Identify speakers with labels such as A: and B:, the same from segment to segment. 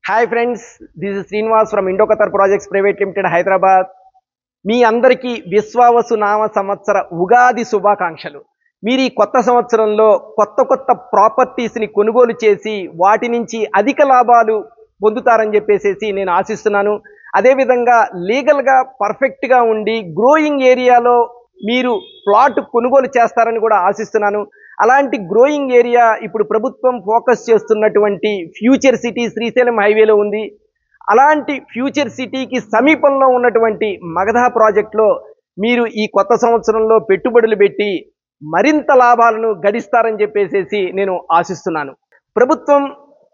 A: Hi friends, this is Srinivas from Indoqatar projects private limited Hyderabad. మీ అందరికీ విశ్వావసు నామ సంవత్సర ఉగాది శుభాకాంక్షలు. మీరు ఈ కొత్త సంవత్సరంలో కొత్త కొత్త ప్రాపర్టీస్ని కొనుగోలు చేసి వాటి నుంచి అధిక లాభాలు పొందుతారని చెప్పేసి నేను ఆశిస్తున్నాను. అదేవిధంగా లీగల్గా పర్ఫెక్ట్గా ఉండి గ్రోయింగ్ ఏరియాలో మీరు ప్లాట్ కొనుగోలు చేస్తారని కూడా ఆశిస్తున్నాను. అలాంటి గ్రోయింగ్ ఏరియా ఇప్పుడు ప్రభుత్వం ఫోకస్ చేస్తున్నటువంటి ఫ్యూచర్ సిటీ శ్రీశైలం హైవేలో ఉంది. అలాంటి ఫ్యూచర్ సిటీకి సమీపంలో ఉన్నటువంటి మగధ ప్రాజెక్టులో మీరు ఈ కొత్త సంవత్సరంలో పెట్టుబడులు పెట్టి మరింత లాభాలను గడిస్తారని చెప్పేసి నేను ఆశిస్తున్నాను. ప్రభుత్వం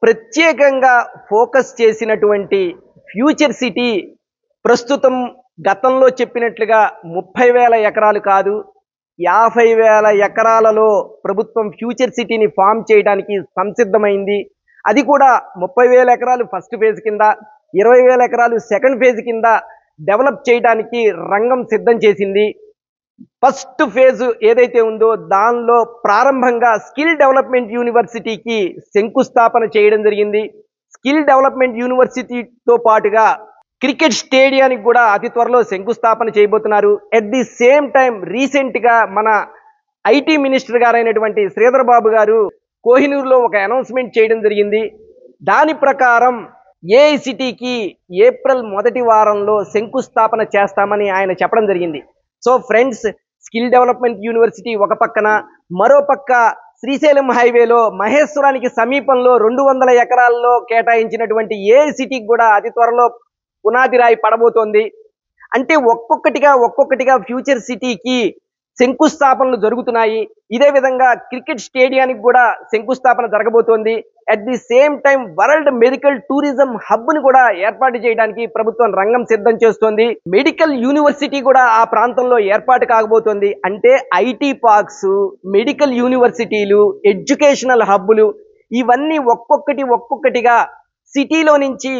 A: ప్రత్యేకంగా ఫోకస్ చేసినటువంటి ఫ్యూచర్ సిటీ ప్రస్తుతం గతంలో చెప్పినట్లుగా 30,000 ఎకరాలు కాదు, 50,000 ఎకరాలలో ప్రభుత్వం ఫ్యూచర్ సిటీని ఫామ్ చేయడానికి సంసిద్ధమైంది. అది కూడా 30,000 ఎకరాలు ఫస్ట్ ఫేజ్ కింద, 20,000 ఎకరాలు సెకండ్ ఫేజ్ కింద డెవలప్ చేయడానికి రంగం సిద్ధం చేసింది. ఫస్ట్ ఫేజ్ ఏదైతే ఉందో దానిలో ప్రారంభంగా స్కిల్ డెవలప్మెంట్ యూనివర్సిటీకి శంకుస్థాపన చేయడం జరిగింది. స్కిల్ డెవలప్మెంట్ యూనివర్సిటీతో పాటుగా క్రికెట్ స్టేడియానికి కూడా అతి త్వరలో శంకుస్థాపన చేయబోతున్నారు. ఎట్ ది సేమ్ టైం రీసెంట్గా మన ఐటీ మినిస్టర్ గారైనటువంటి శ్రీధర్ బాబు గారు కోహినూరులో ఒక అనౌన్స్మెంట్ చేయడం జరిగింది. దాని ప్రకారం ఏఐసిటీకి ఏప్రిల్ మొదటి వారంలో శంకుస్థాపన చేస్తామని ఆయన చెప్పడం జరిగింది. So friends, skill development university ఒక పక్కన, మరో పక్క శ్రీశైలం హైవేలో మహేశ్వరానికి సమీపంలో 200 ఎకరాల్లో కేటాయించినటువంటి ఏఐసిటీకి కూడా అతి త్వరలో పునాది రాయి పడబోతోంది. అంటే ఒక్కొక్కటిగా ఫ్యూచర్ సిటీకి శంకుస్థాపనలు జరుగుతున్నాయి. ఇదే విధంగా క్రికెట్ స్టేడియానికి కూడా శంకుస్థాపన జరగబోతోంది. At the same time world medical tourism హబ్ని కూడా ఏర్పాటు చేయడానికి ప్రభుత్వం రంగం సిద్ధం చేస్తోంది. మెడికల్ యూనివర్సిటీ కూడా ఆ ప్రాంతంలో ఏర్పాటు కాకపోతుంది. అంటే ఐటీ పార్క్స్, మెడికల్ యూనివర్సిటీలు, ఎడ్యుకేషనల్ హబ్బులు ఇవన్నీ ఒక్కొక్కటిగా సిటీలో నుంచి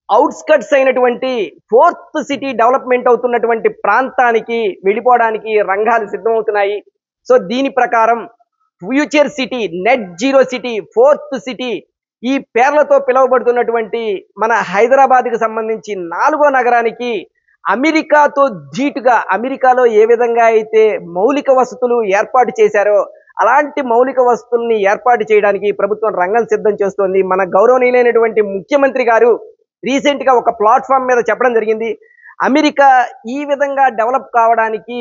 A: అవుట్స్కట్స్ అయినటువంటి ఫోర్త్ సిటీ డెవలప్మెంట్ అవుతున్నటువంటి ప్రాంతానికి వెళ్ళిపోవడానికి రంగాలు సిద్ధమవుతున్నాయి. సో దీని ప్రకారం future city, net zero city, fourth city ఈ పేర్లతో పిలువబడుతున్నటువంటి మన హైదరాబాద్కి సంబంధించి 4వ నగరానికి అమెరికాతో ధీటుగా, అమెరికాలో ఏ విధంగా అయితే మౌలిక వసతులు ఏర్పాటు చేశారో అలాంటి మౌలిక వసతుల్ని ఏర్పాటు చేయడానికి ప్రభుత్వం రంగం సిద్ధం చేస్తోంది. మన గౌరవనీయులైనటువంటి ముఖ్యమంత్రి గారు రీసెంట్గా ఒక ప్లాట్ఫామ్ మీద చెప్పడం జరిగింది, అమెరికా ఈ విధంగా డెవలప్ కావడానికి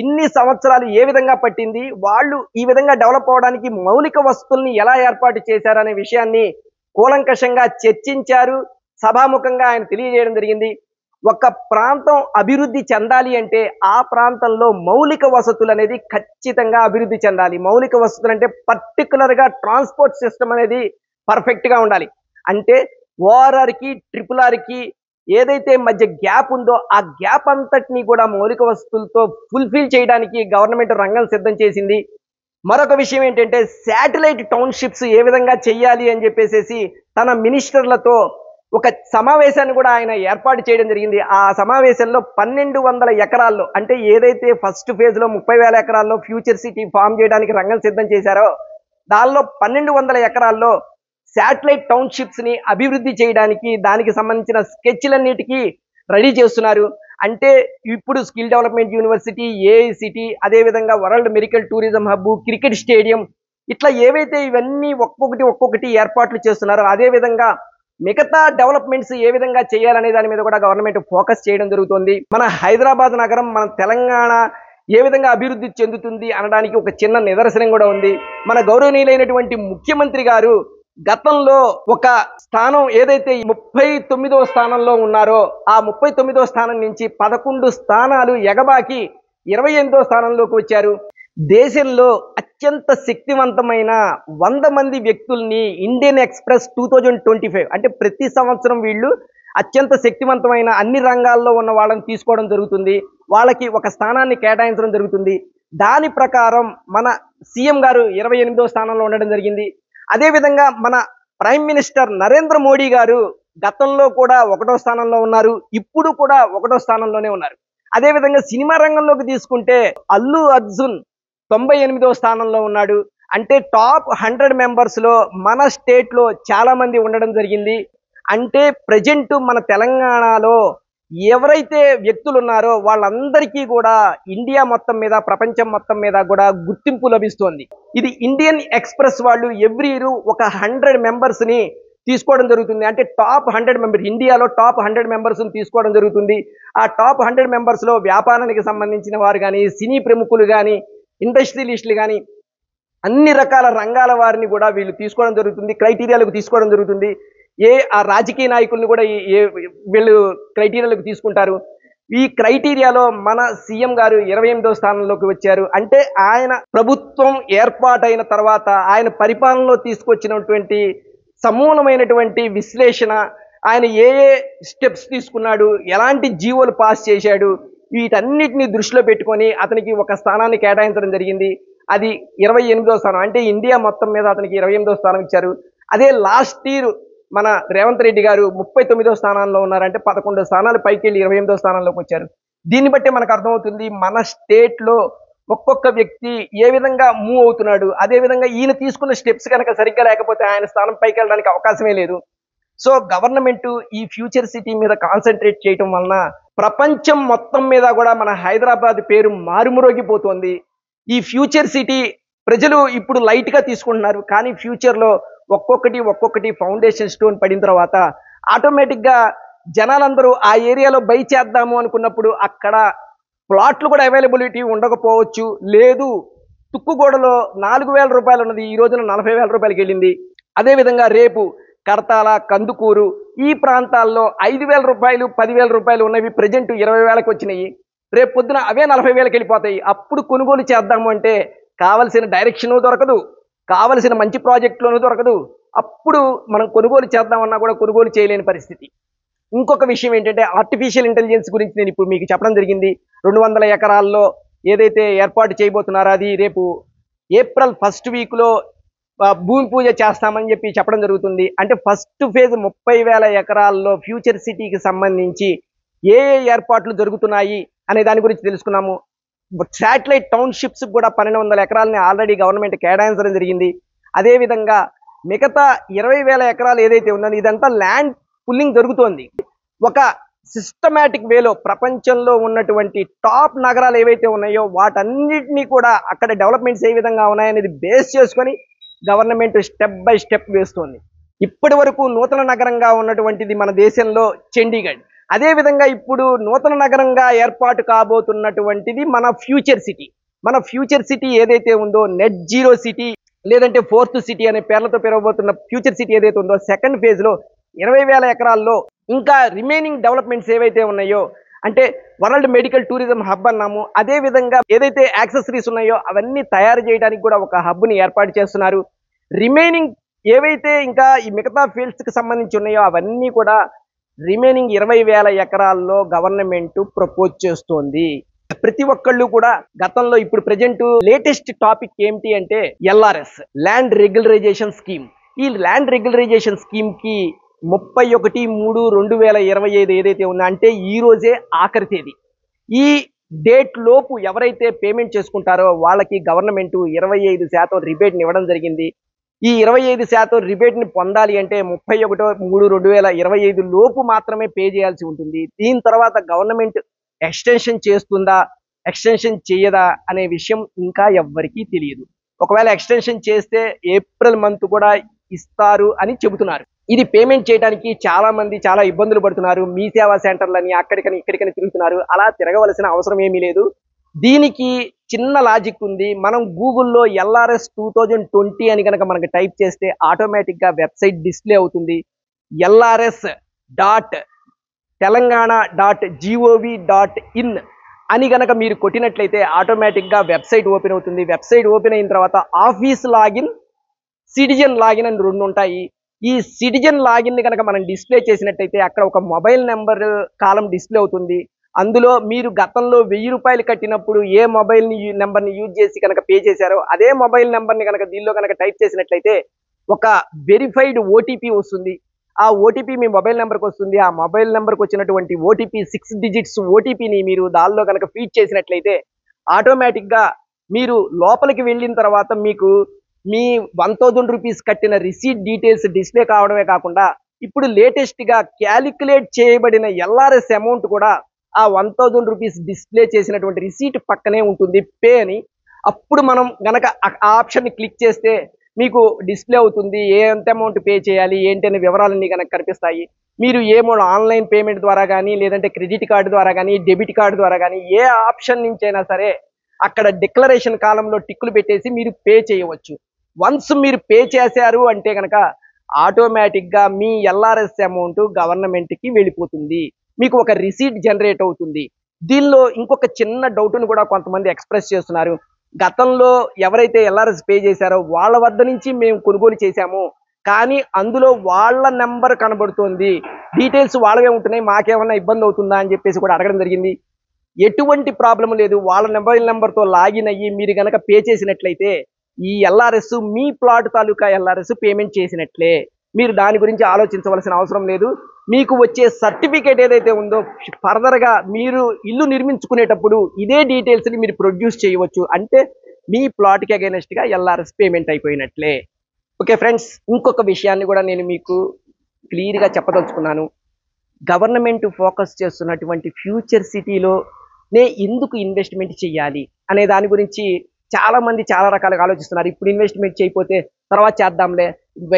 A: ఇన్ని సంవత్సరాలు ఏ విధంగా పట్టింది, వాళ్ళు ఈ విధంగా డెవలప్ అవడానికి మౌలిక వసతుల్ని ఎలా ఏర్పాటు చేశారనే విషయాన్ని కూలంకషంగా చర్చించారు. సభాముఖంగా ఆయన తెలియజేయడం జరిగింది. ఒక ప్రాంతం అభివృద్ధి చెందాలి అంటే ఆ ప్రాంతంలో మౌలిక వసతులు అనేది ఖచ్చితంగా అభివృద్ధి చెందాలి. మౌలిక వసతులు అంటే పర్టికులర్గా ట్రాన్స్పోర్ట్ సిస్టమ్ అనేది పర్ఫెక్ట్గా ఉండాలి. అంటే ఓఆర్ఆర్కి, ట్రిపుల్-ఆర్కి ఏదైతే మధ్య గ్యాప్ ఉందో ఆ గ్యాప్ అంతటినీ కూడా మౌలిక వసతులతో ఫుల్ఫిల్ చేయడానికి గవర్నమెంట్ రంగం సిద్ధం చేసింది. మరొక విషయం ఏంటంటే శాటిలైట్ టౌన్షిప్స్ ఏ విధంగా చెయ్యాలి అని చెప్పేసి తన మినిస్టర్లతో ఒక సమావేశాన్ని కూడా ఆయన ఏర్పాటు చేయడం జరిగింది. ఆ సమావేశంలో 1,200 ఎకరాల్లో, అంటే ఏదైతే ఫస్ట్ ఫేజ్లో 30,000 ఎకరాల్లో ఫ్యూచర్ సిటీ ఫామ్ చేయడానికి రంగం సిద్ధం చేశారో దానిలో 1,200 ఎకరాల్లో శాటిలైట్ టౌన్షిప్స్ని అభివృద్ధి చేయడానికి దానికి సంబంధించిన స్కెచ్లన్నిటికీ రెడీ చేస్తున్నారు. అంటే ఇప్పుడు స్కిల్ డెవలప్మెంట్ యూనివర్సిటీ, ఏఐసిటీ, అదేవిధంగా world medical tourism hub, cricket stadium, ఇట్లా ఏవైతే ఇవన్నీ ఒక్కొక్కటి ఏర్పాట్లు చేస్తున్నారో అదేవిధంగా మిగతా డెవలప్మెంట్స్ ఏ విధంగా చేయాలనే దాని మీద కూడా గవర్నమెంట్ ఫోకస్ చేయడం జరుగుతుంది. మన హైదరాబాద్ నగరం, మన తెలంగాణ ఏ విధంగా అభివృద్ధి చెందుతుంది అనడానికి ఒక చిన్న నిదర్శనం కూడా ఉంది. మన గౌరవనీయులైనటువంటి ముఖ్యమంత్రి గారు గతంలో ఒక స్థానం ఏదైతే 39వ స్థానంలో ఉన్నారో ఆ 39వ స్థానం నుంచి 11 స్థానాలు ఎగబాకి 28వ స్థానంలోకి వచ్చారు. దేశంలో అత్యంత శక్తివంతమైన 100 మంది వ్యక్తుల్ని ఇండియన్ ఎక్స్ప్రెస్ 2025, అంటే ప్రతి సంవత్సరం వీళ్ళు అత్యంత శక్తివంతమైన అన్ని రంగాల్లో ఉన్న వాళ్ళని తీసుకోవడం జరుగుతుంది. వాళ్ళకి ఒక స్థానాన్ని కేటాయించడం జరుగుతుంది. దాని ప్రకారం మన సీఎం గారు 28వ స్థానంలో ఉండడం జరిగింది. అదేవిధంగా మన ప్రైమ్ మినిస్టర్ నరేంద్ర మోడీ గారు గతంలో కూడా 1వ స్థానంలో ఉన్నారు, ఇప్పుడు కూడా 1వ స్థానంలోనే ఉన్నారు. అదేవిధంగా సినిమా రంగంలోకి తీసుకుంటే అల్లు అర్జున్ 98వ స్థానంలో ఉన్నాడు. అంటే టాప్ 100 మెంబర్స్లో మన స్టేట్లో చాలా మంది ఉండడం జరిగింది. అంటే ప్రజెంట్ మన తెలంగాణలో ఎవరైతే వ్యక్తులు ఉన్నారో వాళ్ళందరికీ కూడా ఇండియా మొత్తం మీద ప్రపంచం మొత్తం మీద కూడా గుర్తింపు లభిస్తోంది. ఇది ఇండియన్ ఎక్స్‌ప్రెస్ వాళ్ళు ఎవ్రీ ఇయర్ ఒక 100 మెంబర్స్ ని తీసుకోవడం జరుగుతుంది. అంటే టాప్ 100 మెంబర్స్, ఇండియాలో టాప్ 100 మెంబర్స్ ని తీసుకోవడం జరుగుతుంది. ఆ టాప్ 100 మెంబర్స్ లో వ్యాపారానికి సంబంధించిన వారు కానీ, సినీ ప్రముఖులు కానీ, ఇండస్ట్రియలిస్టులు కానీ, అన్ని రకాల రంగాల వారిని కూడా వీళ్ళు తీసుకోవడం జరుగుతుంది. క్రైటీరియాలకు తీసుకోవడం జరుగుతుంది. ఆ రాజకీయ నాయకుల్ని కూడా వీళ్ళు క్రైటీరియాలకు తీసుకుంటారు. ఈ క్రైటీరియాలో మన సీఎం గారు 28వ స్థానంలోకి వచ్చారు. అంటే ఆయన ప్రభుత్వం ఏర్పాటైన తర్వాత ఆయన పరిపాలనలో తీసుకొచ్చినటువంటి సమూలమైనటువంటి విశ్లేషణ, ఆయన ఏ స్టెప్స్ తీసుకున్నాడు, ఎలాంటి జీవోలు పాస్ చేశాడు, వీటన్నిటిని దృష్టిలో పెట్టుకొని అతనికి ఒక స్థానాన్ని కేటాయించడం జరిగింది. అది 28వ స్థానం. అంటే ఇండియా మొత్తం మీద అతనికి 28వ స్థానం ఇచ్చారు. అదే లాస్ట్ ఇయర్ మన రేవంత్ రెడ్డి గారు 39వ స్థానంలో ఉన్నారంటే 11 స్థానాలు పైకి వెళ్ళి 28వ స్థానంలోకి వచ్చారు. దీన్ని బట్టే మనకు అర్థమవుతుంది మన స్టేట్లో ఒక్కొక్క వ్యక్తి ఏ విధంగా మూవ్ అవుతున్నాడు. అదే విధంగా ఈయన తీసుకున్న స్టెప్స్ కనుక సరిగ్గా లేకపోతే ఆయన స్థానం పైకి వెళ్ళడానికి అవకాశమే లేదు. సో గవర్నమెంట్ ఈ ఫ్యూచర్ సిటీ మీద కాన్సన్ట్రేట్ చేయటం వలన ప్రపంచం మొత్తం మీద కూడా మన హైదరాబాద్ పేరు మారుమరోగిపోతోంది. ఈ ఫ్యూచర్ సిటీ ప్రజలు ఇప్పుడు లైట్ గా తీసుకుంటున్నారు, కానీ ఫ్యూచర్ లో ఒక్కొక్కటి ఫౌండేషన్ స్టోన్ పడిన తర్వాత ఆటోమేటిక్ గా జనాలందరూ ఆ ఏరియాలో బై చేద్దాము అనుకున్నప్పుడు అక్కడ ప్లాట్లు కూడా అవైలబిలిటీ ఉండకపోవచ్చు. లేదు, తుక్కుగూడలో 4,000 రూపాయలు ఉన్నది ఈ రోజున 40,000 రూపాయలకి వెళ్ళింది. అదేవిధంగా రేపు కర్తాల, కందుకూరు ఈ ప్రాంతాల్లో 5,000 రూపాయలు 10,000 రూపాయలు ఉన్నవి ప్రజెంట్ 20,000కి వచ్చినాయి. రేపు పొద్దున అవే 40,000కి వెళ్ళిపోతాయి. అప్పుడు కొనుగోలు చేద్దాము అంటే కావలసిన డైరెక్షన్ దొరకదు, కావలసిన మంచి ప్రాజెక్టులోనూ దొరకదు. అప్పుడు మనం కొనుగోలు చేద్దామన్నా కూడా కొనుగోలు చేయలేని పరిస్థితి. ఇంకొక విషయం ఏంటంటే ఆర్టిఫిషియల్ ఇంటెలిజెన్స్ గురించి నేను ఇప్పుడు మీకు చెప్పడం జరిగింది. 200 ఎకరాల్లో ఏదైతే ఏర్పాటు చేయబోతున్నారో అది రేపు ఏప్రిల్ 1st వీక్లో భూమి పూజ చేస్తామని చెప్పడం జరుగుతుంది. అంటే ఫస్ట్ ఫేజ్ 30,000 ఎకరాల్లో ఫ్యూచర్ సిటీకి సంబంధించి ఏ ఏర్పాట్లు జరుగుతున్నాయి అనే దాని గురించి తెలుసుకున్నాము. శాటిలైట్ టౌన్షిప్స్ కూడా 1,200 ఎకరాలని ఆల్రెడీ గవర్నమెంట్ కేటాయించడం జరిగింది. అదేవిధంగా మిగతా 20,000 ఎకరాలు ఏదైతే ఉందో ఇదంతా ల్యాండ్ పుల్లింగ్ జరుగుతోంది. ఒక సిస్టమేటిక్ వేలో ప్రపంచంలో ఉన్నటువంటి టాప్ నగరాలు ఏవైతే ఉన్నాయో వాటన్నిటినీ కూడా అక్కడ డెవలప్మెంట్స్ ఏ విధంగా ఉన్నాయనేది బేస్ చేసుకొని గవర్నమెంట్ స్టెప్ బై స్టెప్ వేస్తుంది. ఇప్పటి వరకు నూతన నగరంగా ఉన్నటువంటిది మన దేశంలో చండీగఢ్. అదేవిధంగా ఇప్పుడు నూతన నగరంగా ఏర్పాటు కాబోతున్నటువంటిది మన ఫ్యూచర్ సిటీ. మన ఫ్యూచర్ సిటీ ఏదైతే ఉందో నెట్ జీరో సిటీ లేదంటే 4th సిటీ అనే పేర్లతో పిలవబోతున్న ఫ్యూచర్ సిటీ ఏదైతే ఉందో సెకండ్ ఫేజ్లో 20,000 ఎకరాల్లో ఇంకా రిమైనింగ్ డెవలప్మెంట్స్ ఏవైతే ఉన్నాయో అంటే వరల్డ్ మెడికల్ టూరిజం హబ్ అన్నాము. అదేవిధంగా ఏదైతే యాక్సెసరీస్ ఉన్నాయో అవన్నీ తయారు చేయడానికి కూడా ఒక హబ్ని ఏర్పాటు చేస్తున్నారు. రిమైనింగ్ ఏవైతే ఇంకా ఈ మిగతా ఫీల్డ్స్కి సంబంధించి ఉన్నాయో అవన్నీ కూడా రిమైనింగ్ 20,000 ఎకరాల్లో గవర్నమెంట్ ప్రపోజ్ చేస్తోంది. ప్రతి ఒక్కళ్ళు కూడా గతంలో ఇప్పుడు ప్రజెంట్ లేటెస్ట్ టాపిక్ ఏమిటి అంటే LRS ల్యాండ్ రెగ్యులరైజేషన్ స్కీమ్. ఈ ల్యాండ్ రెగ్యులరైజేషన్ స్కీమ్ కి 31/3/2025 ఏదైతే ఉందో అంటే ఈ రోజే ఆఖరి తేదీ. ఈ డేట్ లోపు ఎవరైతే పేమెంట్ చేసుకుంటారో వాళ్ళకి గవర్నమెంట్ 25% రిబేట్ని ఇవ్వడం జరిగింది. ఈ 25% రిబేట్ని పొందాలి అంటే 31/3/2025 లోపు మాత్రమే పే చేయాల్సి ఉంటుంది. దీని తర్వాత గవర్నమెంట్ ఎక్స్టెన్షన్ చేస్తుందా, ఎక్స్టెన్షన్ చేయదా అనే విషయం ఇంకా ఎవ్వరికీ తెలియదు. ఒకవేళ ఎక్స్టెన్షన్ చేస్తే ఏప్రిల్ మంత్ కూడా ఇస్తారు అని చెబుతున్నారు. ఇది పేమెంట్ చేయడానికి చాలా మంది చాలా ఇబ్బందులు పడుతున్నారు. మీ సేవా సెంటర్లని అక్కడికని ఇక్కడికని తిరుగుతున్నారు. అలా తిరగవలసిన అవసరం ఏమీ లేదు. దీనికి చిన్న లాజిక్ ఉంది. మనం గూగుల్లో LRS 2020 అని కనుక మనకి టైప్ చేస్తే ఆటోమేటిక్గా వెబ్సైట్ డిస్ప్లే అవుతుంది. LRS.telangana.gov.in అని కనుక మీరు కొట్టినట్లయితే ఆటోమేటిక్గా వెబ్సైట్ ఓపెన్ అవుతుంది. వెబ్సైట్ ఓపెన్ అయిన తర్వాత ఆఫీస్ లాగిన్, సిటిజన్ లాగిన్ అని 2 ఉంటాయి. ఈ సిటిజన్ లాగిన్ని కనుక మనం డిస్ప్లే చేసినట్లయితే అక్కడ ఒక మొబైల్ నెంబర్ కాలం డిస్ప్లే అవుతుంది. అందులో మీరు గతంలో 1000 రూపాయలు కట్టినప్పుడు ఏ మొబైల్ నెంబర్ని యూజ్ చేసి కనుక పే చేశారో అదే మొబైల్ నెంబర్ని కనుక దీనిలో కనుక టైప్ చేసినట్లయితే ఒక వెరిఫైడ్ ఓటీపీ వస్తుంది. ఆ ఓటీపీ మీ మొబైల్ నెంబర్కి వస్తుంది. ఆ మొబైల్ నెంబర్కి వచ్చినటువంటి ఓటీపీ 6 డిజిట్స్ ఓటీపీని మీరు దానిలో కనుక ఫీడ్ చేసినట్లయితే ఆటోమేటిక్గా మీరు లోపలికి వెళ్ళిన తర్వాత మీకు మీ 1,000 రూపీస్ కట్టిన రిసీట్ డీటెయిల్స్ డిస్ప్లే కావడమే కాకుండా ఇప్పుడు లేటెస్ట్గా క్యాలిక్యులేట్ చేయబడిన ఎల్ఆర్ఎస్ అమౌంట్ కూడా ఆ 1000 రూపీస్ డిస్ప్లే చేసినటువంటి రిసీట్ పక్కనే ఉంటుంది పే అని. అప్పుడు మనం గనక ఆ ఆప్షన్ని క్లిక్ చేస్తే మీకు డిస్ప్లే అవుతుంది. ఎంత అమౌంట్ పే చేయాలి ఏంటి అనే వివరాలన్నీ కనుక కనిపిస్తాయి. మీరు ఏ మోడ్ ఆన్లైన్ పేమెంట్ ద్వారా కానీ, లేదంటే క్రెడిట్ కార్డు ద్వారా కానీ, డెబిట్ కార్డు ద్వారా కానీ, ఏ ఆప్షన్ నుంచి అయినా సరే అక్కడ డిక్లరేషన్ కాలంలో టిక్కులు పెట్టేసి మీరు పే చేయవచ్చు. వన్స్ మీరు పే చేశారు అంటే కనుక ఆటోమేటిక్గా మీ ఎల్ఆర్ఎస్ అమౌంట్ గవర్నమెంట్కి వెళ్ళిపోతుంది. మీకు ఒక రిసీట్ జనరేట్ అవుతుంది. దీనిలో ఇంకొక చిన్న డౌట్ను కూడా కొంతమంది ఎక్స్ప్రెస్ చేస్తున్నారు. గతంలో ఎవరైతే ఎల్ఆర్ఎస్ పే చేశారో వాళ్ళ వద్ద నుంచి మేము కొనుగోలు చేశాము, కానీ అందులో వాళ్ళ నెంబర్ కనబడుతోంది, డీటెయిల్స్ వాళ్ళవే ఉంటున్నాయి, మాకేమన్నా ఇబ్బంది అవుతుందా అని చెప్పేసి కూడా అడగడం జరిగింది. ఎటువంటి ప్రాబ్లం లేదు. వాళ్ళ నెంబర్తో లాగిన్ అయ్యి మీరు కనుక పే చేసినట్లయితే ఈ ఎల్ఆర్ఎస్ మీ ప్లాట్ తాలూకా ఎల్ఆర్ఎస్ పేమెంట్ చేసినట్లే. మీరు దాని గురించి ఆలోచించవలసిన అవసరం లేదు. మీకు వచ్చే సర్టిఫికేట్ ఏదైతే ఉందో ఫర్దర్గా మీరు ఇల్లు నిర్మించుకునేటప్పుడు ఇదే డీటెయిల్స్ని మీరు ప్రొడ్యూస్ చేయవచ్చు. అంటే మీ ప్లాట్కి అగైనెస్ట్గా ఎల్ఆర్ఎస్ పేమెంట్ అయిపోయినట్లే. ఓకే ఫ్రెండ్స్, ఇంకొక విషయాన్ని కూడా నేను మీకు క్లియర్గా చెప్పదలుచుకున్నాను. గవర్నమెంట్ ఫోకస్ చేస్తున్నటువంటి ఫ్యూచర్ సిటీలోనే ఎందుకు ఇన్వెస్ట్మెంట్ చేయాలి అనే దాని గురించి చాలామంది చాలా రకాలుగా ఆలోచిస్తున్నారు. ఇప్పుడు ఇన్వెస్ట్మెంట్ చేయకపోతే తర్వాత చేద్దాంలే,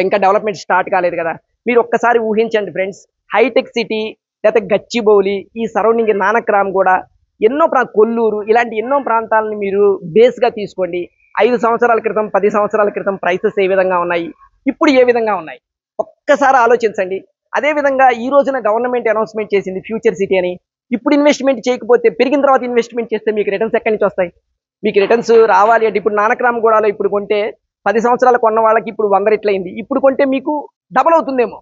A: ఇంకా డెవలప్మెంట్ స్టార్ట్ కాలేదు కదా. మీరు ఒక్కసారి ఊహించండి ఫ్రెండ్స్, హైటెక్ సిటీ లేకపోతే గచ్చిబౌలి ఈ సరౌండింగ్ నానక్రామ్ కూడా ఎన్నో కొల్లూరు ఇలాంటి ఎన్నో ప్రాంతాలను మీరు బేస్గా తీసుకోండి. 5 సంవత్సరాల క్రితం 10 సంవత్సరాల క్రితం ప్రైసెస్ ఏ విధంగా ఉన్నాయి, ఇప్పుడు ఏ విధంగా ఉన్నాయి ఒక్కసారి ఆలోచించండి. అదేవిధంగా ఈ రోజున గవర్నమెంట్ అనౌన్స్మెంట్ చేసింది ఫ్యూచర్ సిటీ అని. ఇప్పుడు ఇన్వెస్ట్మెంట్ చేయకపోతే పెరిగిన తర్వాత ఇన్వెస్ట్మెంట్ చేస్తే మీకు రిటర్న్స్ ఎక్కడి నుంచి వస్తాయి? మీకు రిటర్న్స్ రావాలి అంటే ఇప్పుడు నానక్రామ్ గూడలో ఇప్పుడు కొంటే 10 సంవత్సరాలు కొన్న వాళ్ళకి ఇప్పుడు 100 రెట్లు అయింది. ఇప్పుడు కొంటే మీకు డబల్ అవుతుందేమో.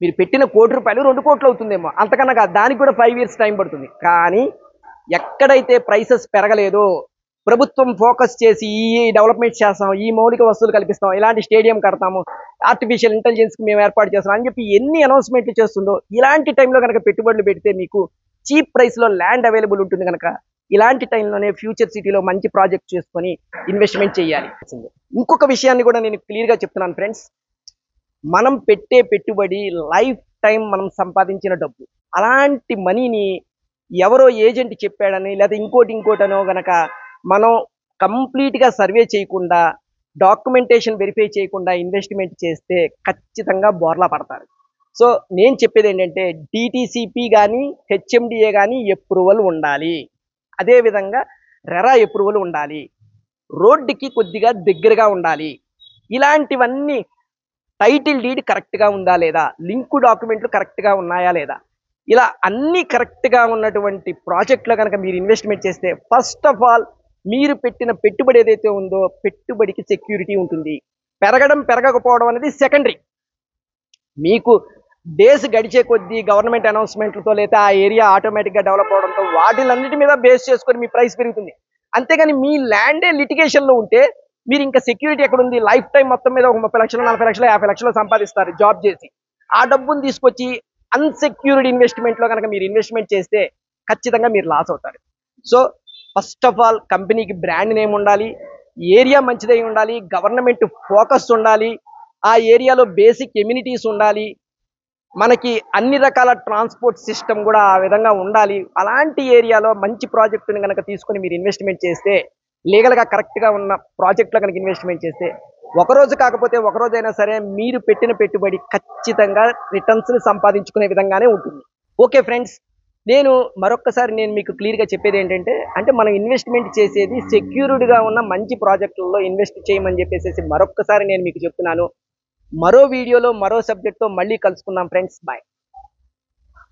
A: మీరు పెట్టిన ₹1 కోటి 2 కోట్లు అవుతుందేమో, అంతకన్నా కాదు. దానికి కూడా 5 ఇయర్స్ టైం పడుతుంది. కానీ ఎక్కడైతే ప్రైసెస్ పెరగలేదో, ప్రభుత్వం ఫోకస్ చేసి ఈ డెవలప్మెంట్ చేస్తాం, ఈ మౌలిక వస్తువులు కల్పిస్తాం, ఇలాంటి స్టేడియం కడతాము, ఆర్టిఫిషియల్ ఇంటెలిజెన్స్కి మేము ఏర్పాటు చేస్తాం అని చెప్పి ఎన్ని అనౌన్స్మెంట్లు చేస్తుందో, ఇలాంటి టైంలో కనుక పెట్టుబడులు పెడితే మీకు చీప్ ప్రైస్లో ల్యాండ్ అవైలబుల్ ఉంటుంది కనుక ఇలాంటి టైంలోనే ఫ్యూచర్ సిటీలో మంచి ప్రాజెక్ట్ చేసుకొని ఇన్వెస్ట్మెంట్ చేయాలి. ఇంకొక విషయాన్ని కూడా నేను క్లియర్గా చెప్తున్నాను ఫ్రెండ్స్, మనం పెట్టే పెట్టుబడి లైఫ్ టైం మనం సంపాదించిన డబ్బు. అలాంటి మనీని ఎవరో ఏజెంట్ చెప్పాడని లేదా ఇంకోటనో గనక మనం కంప్లీట్గా సర్వే చేయకుండా, డాక్యుమెంటేషన్ వెరిఫై చేయకుండా ఇన్వెస్ట్మెంట్ చేస్తే ఖచ్చితంగా బోర్లా పడతారు. సో నేను చెప్పేది ఏంటంటే డిటిసిపి కానీ హెచ్ఎండిఏ కానీ అప్రూవల్ ఉండాలి. అదేవిధంగా రెరా అప్రూవల్ ఉండాలి. రోడ్డుకి కొద్దిగా దగ్గరగా ఉండాలి. ఇలాంటివన్నీ టైటిల్ డీడ్ కరెక్ట్గా ఉందా లేదా, లింకు డాక్యుమెంట్లు కరెక్ట్గా ఉన్నాయా లేదా, ఇలా అన్నీ కరెక్ట్గా ఉన్నటువంటి ప్రాజెక్ట్లో కనుక మీరు ఇన్వెస్ట్మెంట్ చేస్తే ఫస్ట్ ఆఫ్ ఆల్ మీరు పెట్టిన పెట్టుబడి ఏదైతే ఉందో పెట్టుబడికి సెక్యూరిటీ ఉంటుంది. పెరగడం పెరగకపోవడం అనేది సెకండరీ. మీకు డేస్ గడిచే కొద్దీ గవర్నమెంట్ అనౌన్స్మెంట్లతో లేదా ఆ ఏరియా ఆటోమేటిక్గా డెవలప్ అవడంతో వాటిలన్నిటి మీద బేస్ చేసుకొని మీ ప్రైస్ పెరుగుతుంది. అంతేగాని మీ ల్యాండే లిటిగేషన్లో ఉంటే మీరు ఇంకా సెక్యూరిటీ ఎక్కడుంది? లైఫ్ టైం మొత్తం మీద ఒక 30 లక్షలు 40 లక్షలు 50 లక్షలు సంపాదిస్తారు జాబ్ చేసి. ఆ డబ్బును తీసుకొచ్చి అన్సెక్యూర్డ్ ఇన్వెస్ట్మెంట్లో కనుక మీరు ఇన్వెస్ట్మెంట్ చేస్తే ఖచ్చితంగా మీరు లాస్ అవుతారు. సో ఫస్ట్ ఆఫ్ ఆల్ కంపెనీకి బ్రాండ్ నేమ్ ఉండాలి, ఏరియా మంచిదై ఉండాలి, గవర్నమెంట్ ఫోకస్ ఉండాలి, ఆ ఏరియాలో బేసిక్ ఎమ్యూనిటీస్ ఉండాలి, మనకి అన్ని రకాల ట్రాన్స్పోర్ట్ సిస్టమ్ కూడా ఆ విధంగా ఉండాలి. అలాంటి ఏరియాలో మంచి ప్రాజెక్టుని కనుక తీసుకొని మీరు ఇన్వెస్ట్మెంట్ చేస్తే, లీగల్గా కరెక్ట్గా ఉన్న ప్రాజెక్ట్లో కనుక ఇన్వెస్ట్మెంట్ చేస్తే ఒకరోజు కాకపోతే ఒకరోజైనా సరే మీరు పెట్టిన పెట్టుబడి ఖచ్చితంగా రిటర్న్స్ని సంపాదించుకునే విధంగానే ఉంటుంది. ఓకే ఫ్రెండ్స్, నేను మీకు క్లియర్గా చెప్పేది ఏంటంటే, అంటే మనం ఇన్వెస్ట్మెంట్ చేసేది సెక్యూర్డ్గా ఉన్న మంచి ప్రాజెక్టులలో ఇన్వెస్ట్ చేయమని చెప్పేసి మరొక్కసారి నేను మీకు చెప్తున్నాను. మరో వీడియోలో మరో సబ్జెక్ట్తో మళ్ళీ కలుసుకుందాం ఫ్రెండ్స్. బాయ్.